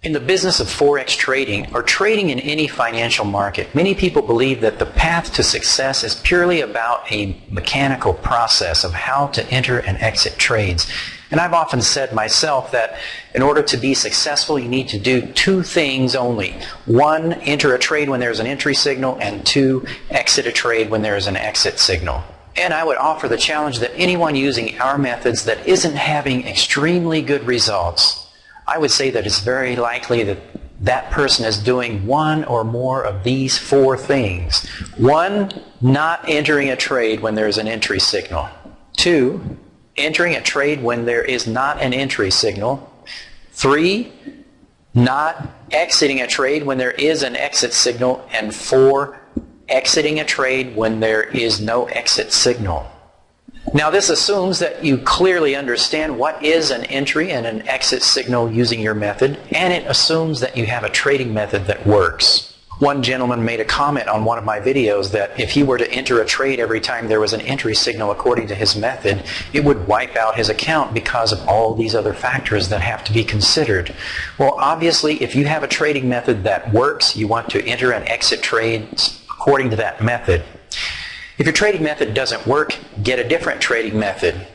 In the business of Forex trading, or trading in any financial market, many people believe that the path to success is purely about a mechanical process of how to enter and exit trades. And I've often said myself that in order to be successful, you need to do two things only. One, enter a trade when there's an entry signal, and two, exit a trade when there is an exit signal. And I would offer the challenge that anyone using our methods that isn't having extremely good results, I would say that it's very likely that that person is doing one or more of these four things. One, not entering a trade when there is an entry signal. Two, entering a trade when there is not an entry signal. Three, not exiting a trade when there is an exit signal. And four, exiting a trade when there is no exit signal. Now this assumes that you clearly understand what is an entry and an exit signal using your method, and it assumes that you have a trading method that works. One gentleman made a comment on one of my videos that if he were to enter a trade every time there was an entry signal according to his method, it would wipe out his account because of all these other factors that have to be considered. Well, obviously, if you have a trading method that works, you want to enter and exit trades according to that method. If your trading method doesn't work, get a different trading method.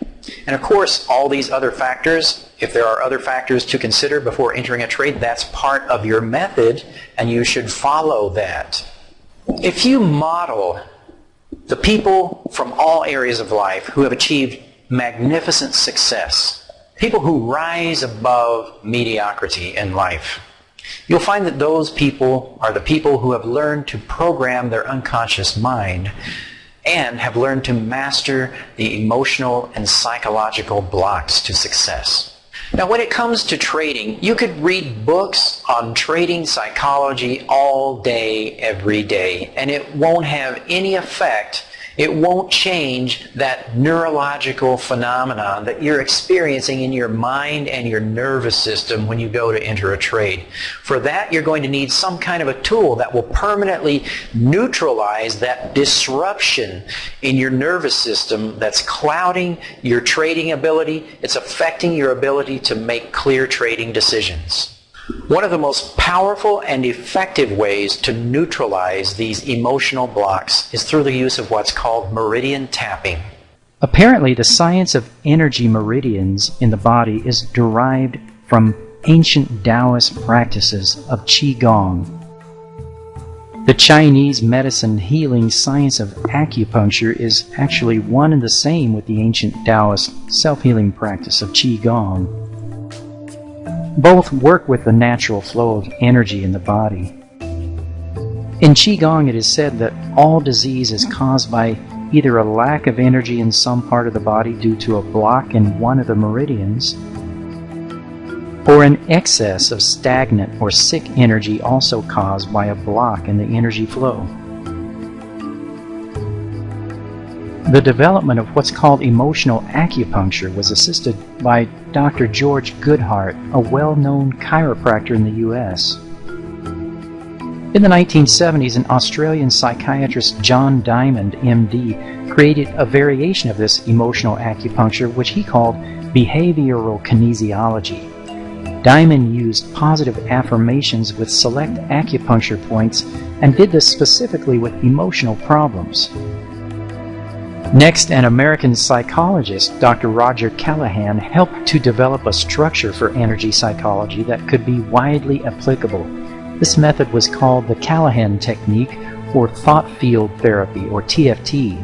And of course, all these other factors, if there are other factors to consider before entering a trade, that's part of your method, and you should follow that. If you model the people from all areas of life who have achieved magnificent success, people who rise above mediocrity in life, you'll find that those people are the people who have learned to program their unconscious mind and have learned to master the emotional and psychological blocks to success. Now, when it comes to trading, you could read books on trading psychology all day, every day, and it won't have any effect. It won't change that neurological phenomenon that you're experiencing in your mind and your nervous system when you go to enter a trade. For that, you're going to need some kind of a tool that will permanently neutralize that disruption in your nervous system that's clouding your trading ability. It's affecting your ability to make clear trading decisions. One of the most powerful and effective ways to neutralize these emotional blocks is through the use of what's called meridian tapping. Apparently, the science of energy meridians in the body is derived from ancient Taoist practices of Qigong. The Chinese medicine healing science of acupuncture is actually one and the same with the ancient Taoist self-healing practice of Qigong. Both work with the natural flow of energy in the body. In Qigong, it is said that all disease is caused by either a lack of energy in some part of the body due to a block in one of the meridians, or an excess of stagnant or sick energy also caused by a block in the energy flow. The development of what's called emotional acupuncture was assisted by Dr. George Goodhart, a well-known chiropractor in the U.S. In the 1970s, an Australian psychiatrist, John Diamond, M.D., created a variation of this emotional acupuncture, which he called behavioral kinesiology. Diamond used positive affirmations with select acupuncture points and did this specifically with emotional problems. Next, an American psychologist, Dr. Roger Callahan, helped to develop a structure for energy psychology that could be widely applicable. This method was called the Callahan technique, or thought field therapy, or TFT.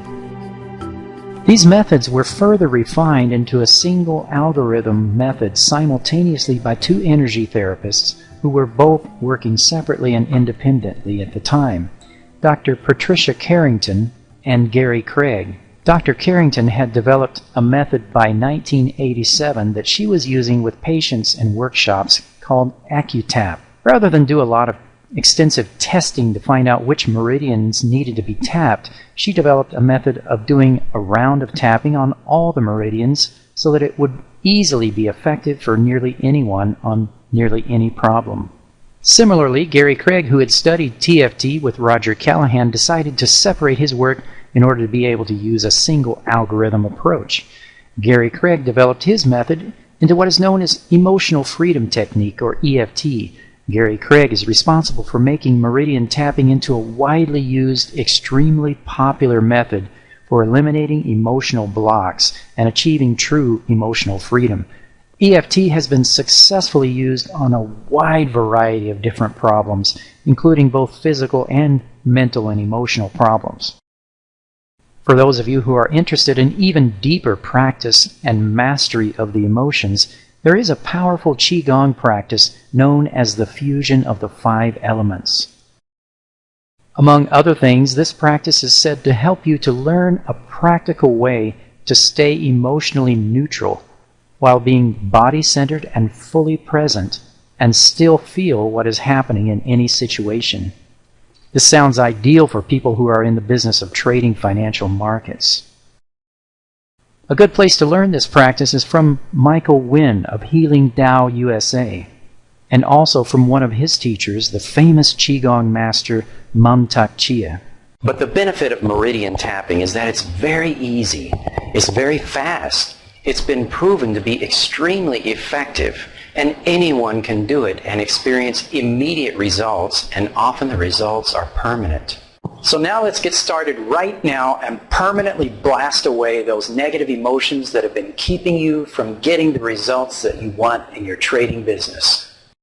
These methods were further refined into a single algorithm method simultaneously by two energy therapists who were both working separately and independently at the time, Dr. Patricia Carrington and Gary Craig. Dr. Carrington had developed a method by 1987 that she was using with patients in workshops called AccuTap. Rather than do a lot of extensive testing to find out which meridians needed to be tapped, she developed a method of doing a round of tapping on all the meridians so that it would easily be effective for nearly anyone on nearly any problem. Similarly, Gary Craig, who had studied TFT with Roger Callahan, decided to separate his work in order to be able to use a single algorithm approach. Gary Craig developed his method into what is known as emotional freedom technique, or EFT, Gary Craig is responsible for making meridian tapping into a widely used, extremely popular method for eliminating emotional blocks and achieving true emotional freedom. EFT has been successfully used on a wide variety of different problems, including both physical and mental and emotional problems. For those of you who are interested in even deeper practice and mastery of the emotions, there is a powerful Qigong practice known as the fusion of the 5 elements. Among other things, this practice is said to help you to learn a practical way to stay emotionally neutral while being body-centered and fully present and still feel what is happening in any situation. This sounds ideal for people who are in the business of trading financial markets. A good place to learn this practice is from Michael Wynn of Healing Tao USA, and also from one of his teachers, the famous Qigong master Mam Tak Chia. But the benefit of meridian tapping is that it's very easy, it's very fast, it's been proven to be extremely effective, and anyone can do it and experience immediate results, and often the results are permanent. So now let's get started right now and permanently blast away those negative emotions that have been keeping you from getting the results that you want in your trading business.